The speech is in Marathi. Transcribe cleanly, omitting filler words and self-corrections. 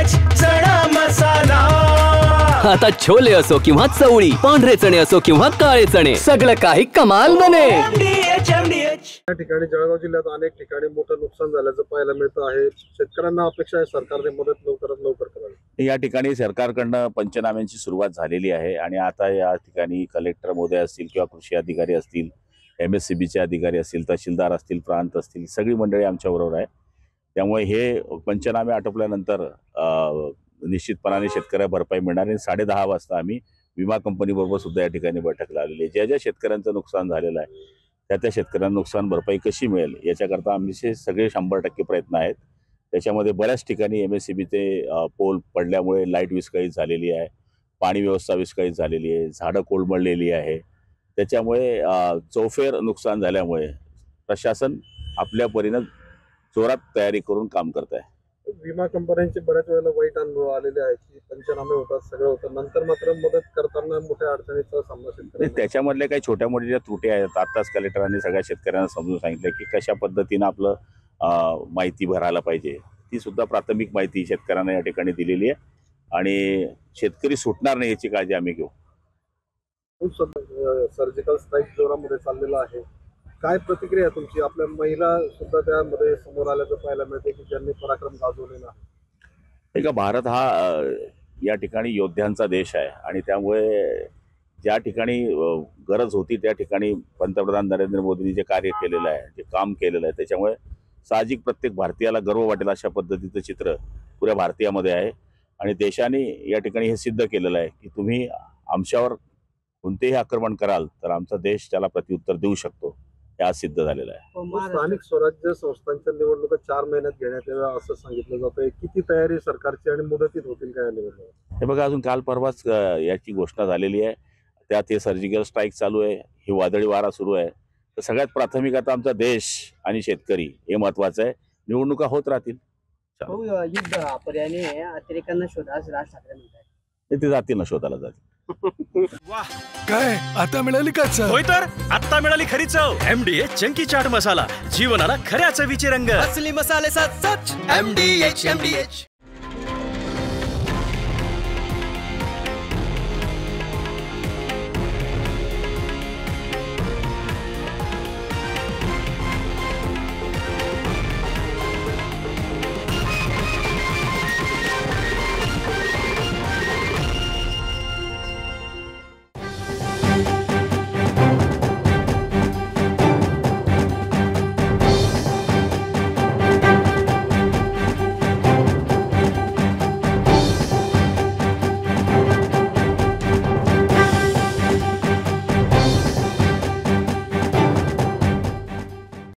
MDH चणा मसाला। आता छोले असो किंवा चवळी, पांढरे चणे असो किंवा काळे चणे, सगळं काही कमाल बने। या ठिकाणी जळगाव जिल्ह्यात अनेक ठिकाणी मोठं नुकसान झाल्याचं पाहायला मिळतं आहे। शेतकऱ्यांना अपेक्षा आहे सरकारने मदत लवकरात लवकर करावी। या ठिकाणी सरकारकडनं पंचनाम्यांची सुरुवात झालेली आहे आणि आता या ठिकाणी कलेक्टर महोदय असतील किंवा कृषी अधिकारी असतील, MSCBचे अधिकारी असतील, तहसीलदार असतील, प्रांत असतील, सगळी मंडळी आमच्याबरोबर आहे। त्यामुळे हे पंचनामे आटोपल्यानंतर निश्चितपणाने शेतकऱ्या भरपाई मिळणार आणि 10:30 वाजता आम्ही विमा कंपनीबरोबर सुद्धा या ठिकाणी बैठक लावलेली आहे। ज्या शेतकऱ्यांचं नुकसान झालेलं आहे त्या शेतकऱ्यांना नुकसान भरपाई कशी मिळेल याच्याकरता आमचे सगळे 100% प्रयत्न आहेत। त्याच्यामध्ये बऱ्याच ठिकाणी MSCBचे पोल पडल्यामुळे लाईट विस्कळीत झालेली आहे, पाणी व्यवस्था विस्कळीत झालेली आहे, झाडं कोलमडलेली आहे। त्याच्यामुळे चौफेर नुकसान झाल्यामुळे प्रशासन आपल्या परीने जोरात तयारी करून काम करत आहे। विमा कंपन्यांचे बऱ्याच वेळेला वाईट अनुभव आलेले आहेत की पंचनामे होतात, सगळं होतं, नंतर मात्र मदत करताना मोठ्या अडचणीचा सामना शेतकऱ्यांना। त्याच्यामधल्या काही छोट्या मोठ्या त्रुटी आहेत। आताच कलेक्टरांनी सगळ्या शेतकऱ्यांना समजून सांगितलं की कशा पद्धतीनं आपलं माहिती भरायला पाहिजे, ती सुद्धा प्राथमिक माहिती शेतकऱ्यांना या ठिकाणी दिलेली आहे आणि शेतकरी सुटणार नाही याची काळजी आम्ही घेऊ। सर्जिकल स्ट्राईक जोरामध्ये चाललेला आहे, काय प्रतिक्रिया तुमची? आपल्या महिला सुद्धा त्यामध्ये समोर आल्याचं पाहायला मिळते की ज्यांनी पराक्रम गाजवलेला आहे। भारत हा या ठिकाणी योद्ध्यांचा देश आहे आणि त्यामुळे ज्या ठिकाणी गरज होती त्या ठिकाणी पंतप्रधान नरेंद्र मोदींनी जे कार्य केलेलं आहे, जे काम केलेलं आहे, त्याच्यामुळे साहजिक प्रत्येक भारतीयाला गर्व वाटेल अशा पद्धतीचं चित्र पुऱ्या भारतीयामध्ये आहे आणि देशाने या ठिकाणी हे सिद्ध केलेलं आहे की तुम्ही आमच्यावर कोणतेही आक्रमण कराल तर आमचा देश त्याला प्रत्युत्तर देऊ शकतो, हे आज सिद्ध झालेलं आहे। स्थानिक स्वराज्य संस्थांच्या निवडणुका 4 महिन्यात घेण्यात याव्या असं सांगितलं जातंय, किती तयारी सरकारची आणि मुदतीत होतील काय निवडणूक? हे बघा, अजून काल परवाच याची घोषणा झालेली आहे, त्यात हे सर्जिकल स्ट्राईक चालू आहे, ही वादळी वारा सुरू आहे। तर सगळ्यात प्राथमिक आता आमचा देश आणि शेतकरी हे महत्वाचं आहे। निवडणुका होत राहतील, युद्ध पर्यायाने अतिरेकांना शोधास राज ठाकरे म्हणतात, ते जातील ना, शोधाला जातील। वाह, काय आता मिळाली का चव? होय तर आता मिळाली खरी चव। MDH चंकी चाट मसाला, जीवनाला खऱ्या चवीचे रंग। असली मसाले साथ सच MDH।